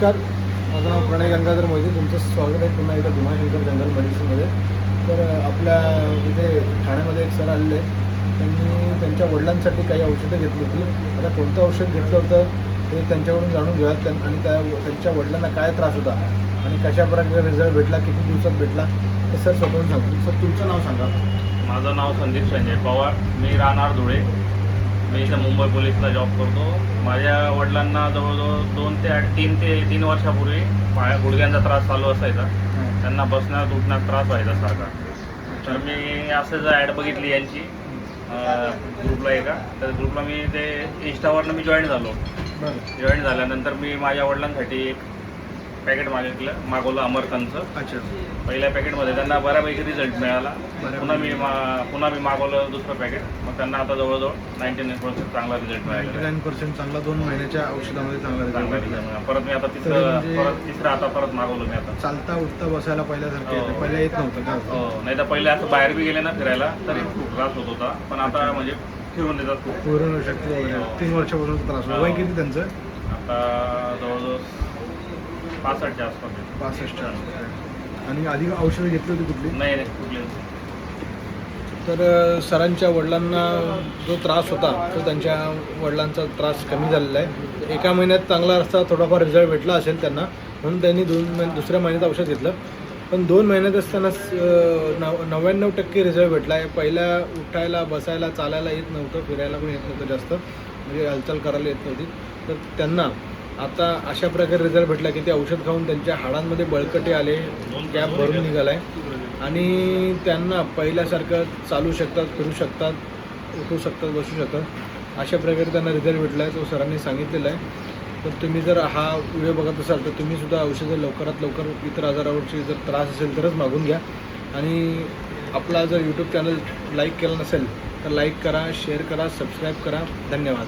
नमस्कार, माझं नाव प्रणय गंगाधर मोहिते. तुमचं स्वागत आहे पुन्हा एकदा भीमाशंकर जनरल मेडिसिनमध्ये. तर आपल्या इथे ठाण्यामध्ये एक सर आलेले आहेत. त्यांनी त्यांच्या वडिलांसाठी काही औषधं घेतली होती. आता कोणतं औषध घेतलं होतं ते त्यांच्याकडून जाणून घेऊयात आणि त्यांच्या वडिलांना काय त्रास होता आणि कशा प्रकारे रिझल्ट भेटला, किती दिवसात भेटला हे सर स्वतःहून सांगतो. सर तुमचं नाव सांगा. माझं नाव संदीप संजय पवार, मी राहणार धुळे. मी इथं मुंबई पोलीसला जॉब करतो. माझ्या वडिलांना जवळजवळ 3 वर्षापूर्वी गुडघ्यांचा त्रास चालू असायचा. त्यांना बसण्यात उठण्यात त्रास व्हायचा सारखा. तर मी असं ॲड बघितली यांची ग्रुपला एका, तर ग्रुपला मी ते इंस्टावरनं मी जॉईन झालो. जॉईन झाल्यानंतर मी माझ्या वडिलांसाठी एक पॅकेट मागवलं अमरकनचं. अच्छा. पहिल्या पॅकेटमध्ये त्यांना बऱ्यापैकी रिझल्ट मिळाला. पुन्हा मी मागवलं दुसरं पॅकेट. मग त्यांना आता जवळजवळ 99% चांगला रिझल्ट मिळाला. 99% चांगला. 2 महिन्याच्या औषधामध्ये चांगला रिझल्ट मिळाला. परत मी आता तिसरं आता परत मागवलं मी आता. चालता उठता बसायला पहिल्यासारखं पहिल्या येत नव्हतं का? हो, नाही तर पहिले असं बाहेर बी गेले ना फिरायला तरी खूप त्रास होत होता, पण आता म्हणजे फिरून देतात खूप. पूर्ण शक्ती वगैरे 3 वर्षापासून त्रास होतो. वय किती त्यांचं? आता जवळजवळ 65च्या आसपास. 65. आणि आधी औषधं घेतली होती कुठली? नाही कुठली. तर सरांच्या वडिलांना जो त्रास होता तो त्यांच्या वडिलांचा त्रास कमी झालेला आहे. एका महिन्यात चांगला रस्ता थोडाफार रिझल्ट भेटला असेल त्यांना, म्हणून त्यांनी दुसऱ्या महिन्यात औषध घेतलं. पण 2 महिन्यातच त्यांना 99% रिझल्ट भेटला आहे. पहिल्या उठायला, बसायला, चालायला येत नव्हतं, फिरायला पण येत नव्हतं जास्त, म्हणजे हालचाल करायला येत नव्हती. तर त्यांना आता अशा प्रकारे रिझल्ट भेटला की ते औषध खाऊन त्यांच्या हाडांमध्ये बळकटी आले, गॅप भरून निघाला आहे आणि त्यांना पहिल्यासारखं चालू शकतात, फिरू शकतात, उठू शकतात, बसू शकतात. अशा प्रकारे त्यांना रिझल्ट भेटला आहे, तो सरांनी सांगितलेला आहे. तर तुम्ही जर हा व्हिडिओ बघत असाल तर तुम्ही सुद्धा औषधं लवकरात लवकर इतर आजारावरची जर त्रास असेल तरच मागून घ्या. आणि आपला जर यूट्यूब चॅनल लाईक केला नसेल तर लाईक करा, शेअर करा, सबस्क्राईब करा. धन्यवाद.